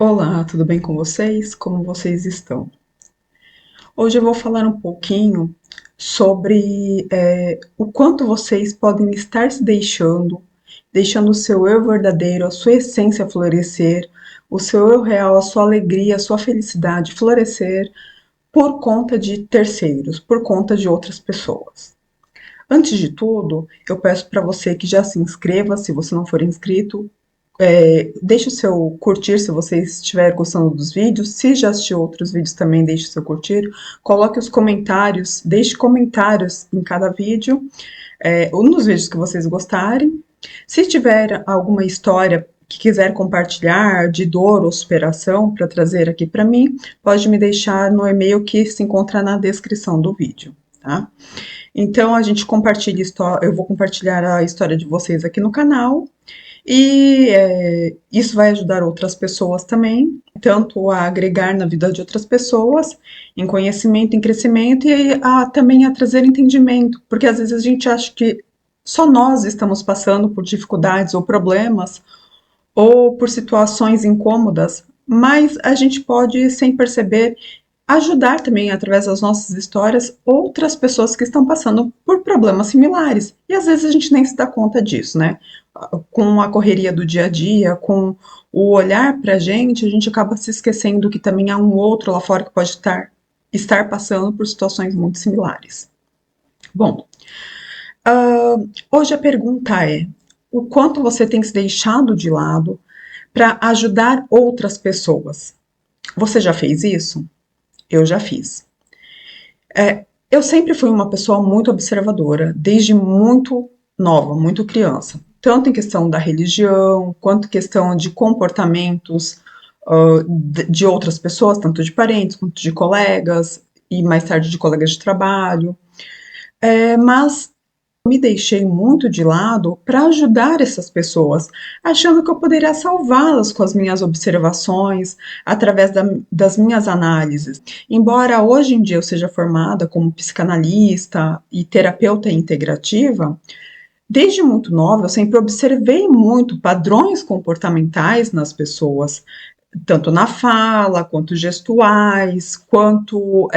Olá, tudo bem com vocês? Como vocês estão? Hoje eu vou falar um pouquinho sobre o quanto vocês podem estar se deixando o seu eu verdadeiro, a sua essência florescer, o seu eu real, a sua alegria, a sua felicidade florescer por conta de terceiros, por conta de outras pessoas. Antes de tudo, eu peço para você que já se inscreva, se você não for inscrito, deixe o seu curtir se você estiver gostando dos vídeos. Se já assistiu outros vídeos também, deixe o seu curtir. Coloque os comentários, deixe comentários em cada vídeo, ou nos vídeos que vocês gostarem. Se tiver alguma história que quiser compartilhar de dor ou superação para trazer aqui para mim, pode me deixar no e-mail que se encontra na descrição do vídeo, tá? Então a gente compartilha, eu vou compartilhar a história de vocês aqui no canal e isso vai ajudar outras pessoas também, tanto a agregar na vida de outras pessoas, em conhecimento, em crescimento, e também a trazer entendimento, porque às vezes a gente acha que só nós estamos passando por dificuldades ou problemas, ou por situações incômodas, mas a gente pode, sem perceber, ajudar também, através das nossas histórias, outras pessoas que estão passando por problemas similares. E às vezes a gente nem se dá conta disso, né? Com a correria do dia a dia, com o olhar para a gente acaba se esquecendo que também há um outro lá fora que pode estar passando por situações muito similares. Bom, hoje a pergunta é: o quanto você tem se deixado de lado para ajudar outras pessoas? Você já fez isso? Eu já fiz. Eu sempre fui uma pessoa muito observadora, desde muito nova, muito criança, tanto em questão da religião, quanto em questão de comportamentos de outras pessoas, tanto de parentes quanto de colegas, e mais tarde de colegas de trabalho. Mas me deixei muito de lado para ajudar essas pessoas, achando que eu poderia salvá-las com as minhas observações, através das minhas análises. Embora hoje em dia eu seja formada como psicanalista e terapeuta integrativa, desde muito nova eu sempre observei muito padrões comportamentais nas pessoas, tanto na fala, quanto gestuais, quanto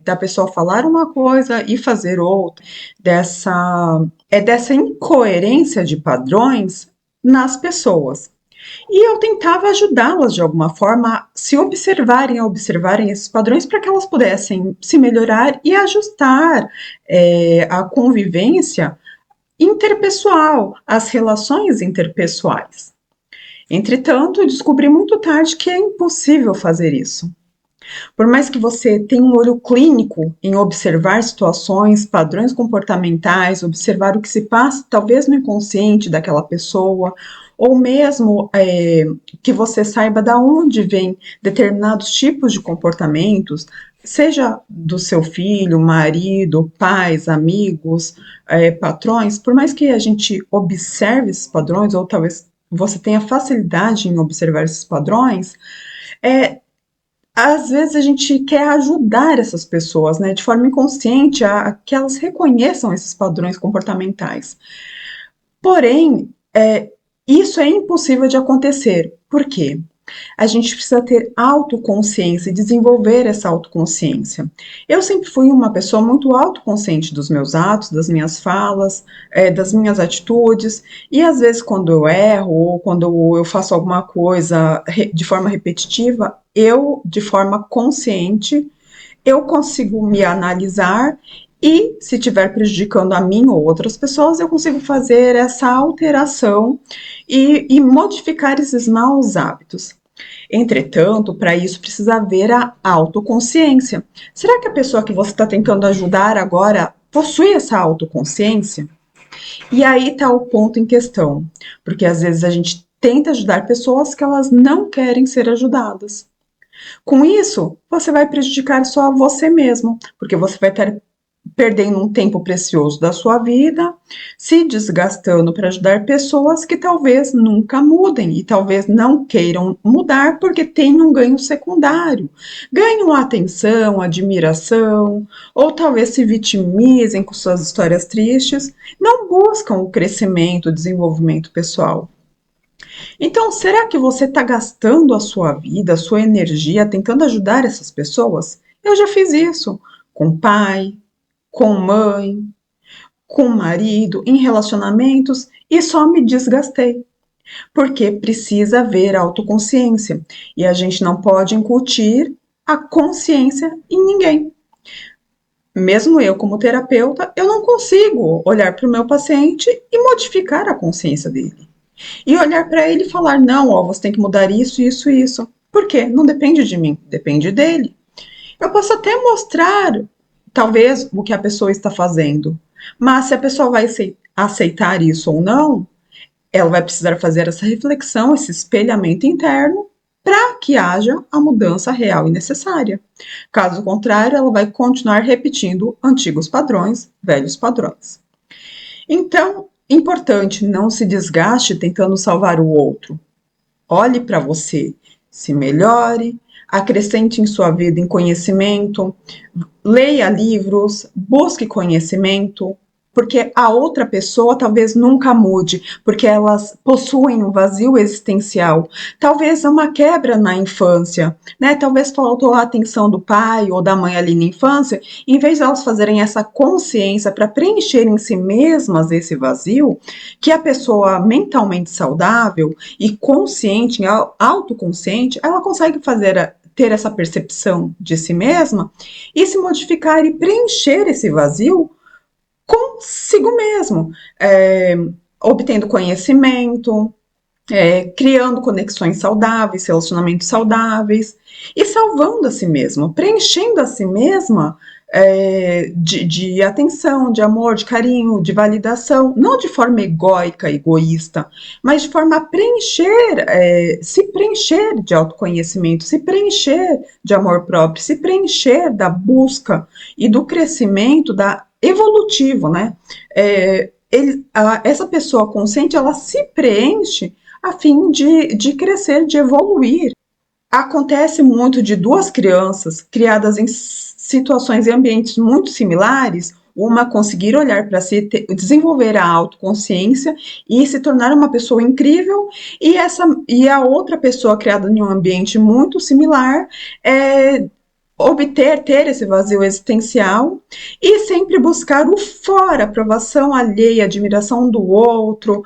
da pessoa falar uma coisa e fazer outra, dessa incoerência de padrões nas pessoas. E eu tentava ajudá-las de alguma forma a observarem esses padrões para que elas pudessem se melhorar e ajustar a convivência interpessoal, as relações interpessoais. Entretanto, eu descobri muito tarde que é impossível fazer isso. Por mais que você tenha um olho clínico em observar situações, padrões comportamentais, observar o que se passa, talvez no inconsciente daquela pessoa, ou mesmo que você saiba de onde vêm determinados tipos de comportamentos, seja do seu filho, marido, pais, amigos, patrões, por mais que a gente observe esses padrões, ou talvez você tenha facilidade em observar esses padrões, é, às vezes a gente quer ajudar essas pessoas, né, de forma inconsciente, a que elas reconheçam esses padrões comportamentais. Porém, isso é impossível de acontecer. Por quê? A gente precisa ter autoconsciência e desenvolver essa autoconsciência. Eu sempre fui uma pessoa muito autoconsciente dos meus atos, das minhas falas, das minhas atitudes, e às vezes quando eu erro ou quando eu faço alguma coisa de forma repetitiva, eu, de forma consciente, eu consigo me analisar e, se estiver prejudicando a mim ou outras pessoas, eu consigo fazer essa alteração e modificar esses maus hábitos. Entretanto, para isso precisa haver a autoconsciência. Será que a pessoa que você está tentando ajudar agora possui essa autoconsciência? E aí está o ponto em questão, porque às vezes a gente tenta ajudar pessoas que elas não querem ser ajudadas. Com isso, você vai prejudicar só você mesmo, porque você vai estar perdendo um tempo precioso da sua vida, se desgastando para ajudar pessoas que talvez nunca mudem e talvez não queiram mudar porque têm um ganho secundário. Ganham atenção, admiração, ou talvez se vitimizem com suas histórias tristes, não buscam o crescimento, o desenvolvimento pessoal. Então, será que você está gastando a sua vida, a sua energia tentando ajudar essas pessoas? Eu já fiz isso com pai, com mãe, com marido, em relacionamentos e só me desgastei. Porque precisa haver autoconsciência e a gente não pode incutir a consciência em ninguém. Mesmo eu, como terapeuta, eu não consigo olhar para o meu paciente e modificar a consciência dele. E olhar para ele e falar: não, ó, você tem que mudar isso, isso, isso. Por quê? Não depende de mim, depende dele. Eu posso até mostrar, talvez, o que a pessoa está fazendo, mas se a pessoa vai aceitar isso ou não, ela vai precisar fazer essa reflexão, esse espelhamento interno, para que haja a mudança real e necessária. Caso contrário, ela vai continuar repetindo antigos padrões, velhos padrões. Então, importante, não se desgaste tentando salvar o outro. Olhe para você, se melhore, acrescente em sua vida em conhecimento, leia livros, busque conhecimento, porque a outra pessoa talvez nunca mude, porque elas possuem um vazio existencial. Talvez uma quebra na infância, né? Talvez faltou a atenção do pai ou da mãe ali na infância. Em vez de elas fazerem essa consciência para preencher em si mesmas esse vazio, que a pessoa mentalmente saudável e consciente, autoconsciente, ela consegue ter essa percepção de si mesma e se modificar e preencher esse vazio consigo mesmo, obtendo conhecimento, criando conexões saudáveis, relacionamentos saudáveis e salvando a si mesmo, preenchendo a si mesma de atenção, de amor, de carinho, de validação, não de forma egóica, egoísta, mas de forma a preencher, se preencher de autoconhecimento, se preencher de amor próprio, se preencher da busca e do crescimento da evolutivo, né? Essa pessoa consciente, ela se preenche a fim de crescer, de evoluir. Acontece muito de duas crianças criadas em situações e ambientes muito similares, uma conseguir olhar para si, desenvolver a autoconsciência e se tornar uma pessoa incrível, e a outra pessoa criada em um ambiente muito similar ter esse vazio existencial e sempre buscar o fora, aprovação alheia, admiração do outro.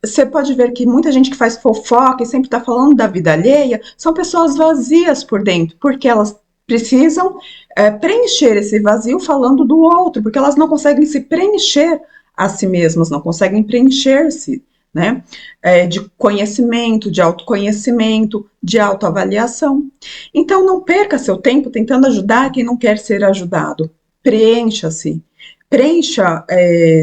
Você pode ver que muita gente que faz fofoca e sempre está falando da vida alheia são pessoas vazias por dentro, porque elas precisam preencher esse vazio falando do outro, porque elas não conseguem se preencher a si mesmas, não conseguem preencher-se, né? De conhecimento, de autoconhecimento, de autoavaliação. Então, não perca seu tempo tentando ajudar quem não quer ser ajudado. Preencha-se. Preencha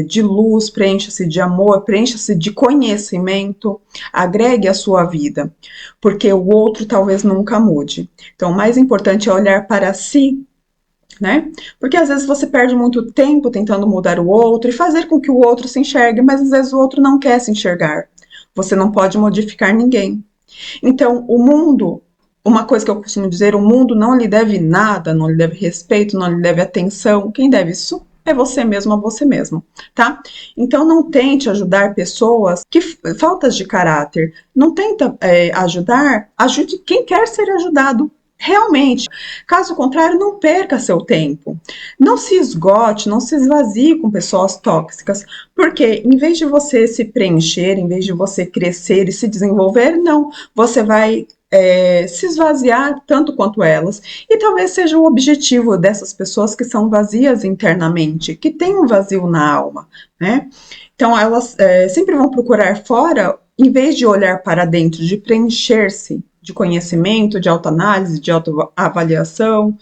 de luz, preencha-se de amor, preencha-se de conhecimento, agregue à sua vida, porque o outro talvez nunca mude. Então, o mais importante é olhar para si, né? Porque às vezes você perde muito tempo tentando mudar o outro e fazer com que o outro se enxergue, mas às vezes o outro não quer se enxergar. Você não pode modificar ninguém. Então, o mundo, uma coisa que eu costumo dizer, o mundo não lhe deve nada, não lhe deve respeito, não lhe deve atenção. Quem deve isso é você mesmo a você mesmo, tá? Então, não tente ajudar pessoas que faltas de caráter. Não tenta ajudar, ajude quem quer ser ajudado. Realmente, caso contrário, não perca seu tempo. Não se esgote, não se esvazie com pessoas tóxicas, porque em vez de você se preencher, em vez de você crescer e se desenvolver, não, você vai se esvaziar tanto quanto elas. E talvez seja o objetivo dessas pessoas que são vazias internamente, que têm um vazio na alma, né? Então, elas sempre vão procurar fora, em vez de olhar para dentro, de preencher-se de conhecimento, de autoanálise, de autoavaliação,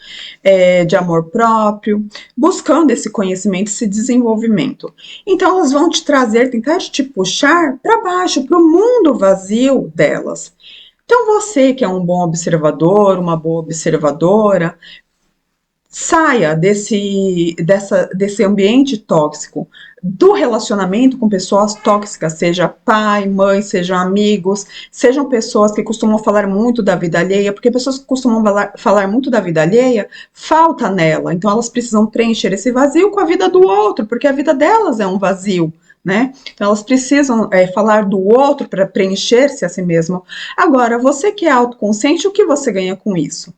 de amor próprio, buscando esse conhecimento, esse desenvolvimento. Então, elas vão te trazer, tentar te puxar para baixo, para o mundo vazio delas. Então, você que é um bom observador, uma boa observadora, saia desse ambiente tóxico, do relacionamento com pessoas tóxicas, seja pai, mãe, sejam amigos, sejam pessoas que costumam falar muito da vida alheia, porque pessoas que costumam falar muito da vida alheia, falta nela, então elas precisam preencher esse vazio com a vida do outro, porque a vida delas é um vazio, né? Então elas precisam falar do outro para preencher-se a si mesmo. Agora, você que é autoconsciente, o que você ganha com isso?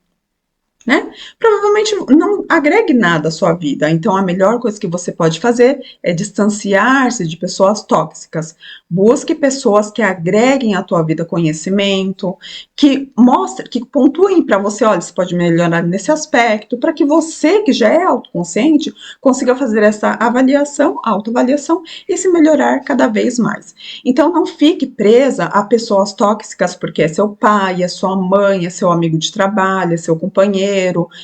Né? Provavelmente não agregue nada à sua vida. Então, a melhor coisa que você pode fazer é distanciar-se de pessoas tóxicas. Busque pessoas que agreguem à tua vida conhecimento, que mostrem, que pontuem para você, olha, você pode melhorar nesse aspecto, para que você, que já é autoconsciente, consiga fazer essa avaliação, autoavaliação e se melhorar cada vez mais. Então, não fique presa a pessoas tóxicas, porque é seu pai, é sua mãe, é seu amigo de trabalho, é seu companheiro,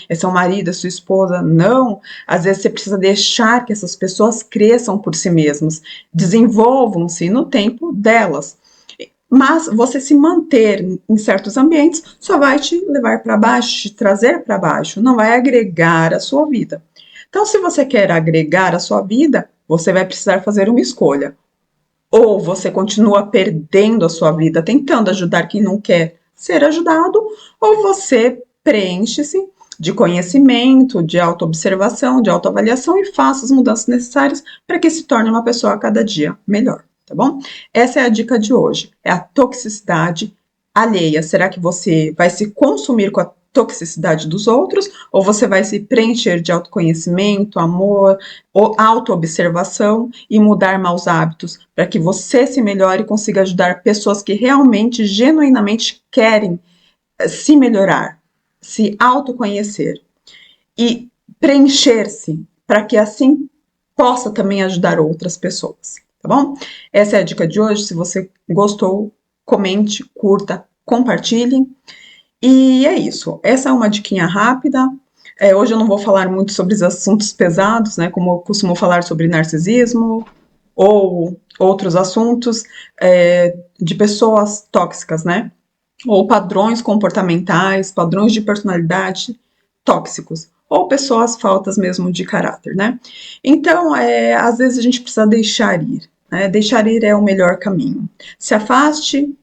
é seu marido, é sua esposa. Não. Às vezes você precisa deixar que essas pessoas cresçam por si mesmas, desenvolvam-se no tempo delas. Mas você se manter em certos ambientes só vai te levar para baixo, te trazer para baixo, não vai agregar a sua vida. Então, se você quer agregar a sua vida, você vai precisar fazer uma escolha. Ou você continua perdendo a sua vida tentando ajudar quem não quer ser ajudado, ou você preenche-se de conhecimento, de autoobservação, de autoavaliação e faça as mudanças necessárias para que se torne uma pessoa a cada dia melhor, tá bom? Essa é a dica de hoje, é a toxicidade alheia. Será que você vai se consumir com a toxicidade dos outros ou você vai se preencher de autoconhecimento, amor, autoobservação e mudar maus hábitos para que você se melhore e consiga ajudar pessoas que realmente, genuinamente querem se melhorar, se autoconhecer e preencher-se para que assim possa também ajudar outras pessoas, tá bom? Essa é a dica de hoje. Se você gostou, comente, curta, compartilhe. E é isso. Essa é uma diquinha rápida. Hoje eu não vou falar muito sobre os assuntos pesados, né? Como eu costumo falar sobre narcisismo ou outros assuntos de pessoas tóxicas, né? Ou padrões comportamentais, padrões de personalidade tóxicos, ou pessoas faltas mesmo de caráter, né? Então, às vezes a gente precisa deixar ir, né? Deixar ir é o melhor caminho. Se afaste,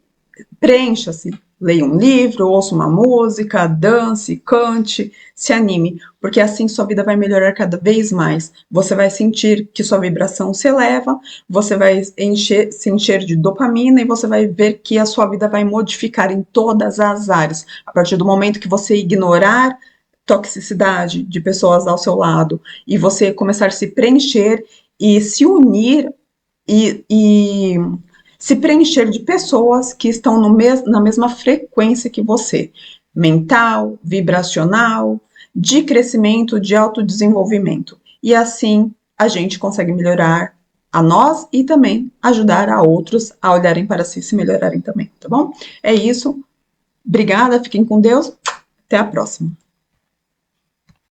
preencha-se, leia um livro, ouça uma música, dance, cante, se anime, porque assim sua vida vai melhorar cada vez mais. Você vai sentir que sua vibração se eleva, você vai se encher de dopamina e você vai ver que a sua vida vai modificar em todas as áreas. A partir do momento que você ignorar toxicidade de pessoas ao seu lado e você começar a se preencher e se unir e se preencher de pessoas que estão na mesma frequência que você, mental, vibracional, de crescimento, de autodesenvolvimento. E assim a gente consegue melhorar a nós e também ajudar a outros a olharem para si e se melhorarem também, tá bom? É isso. Obrigada, fiquem com Deus. Até a próxima.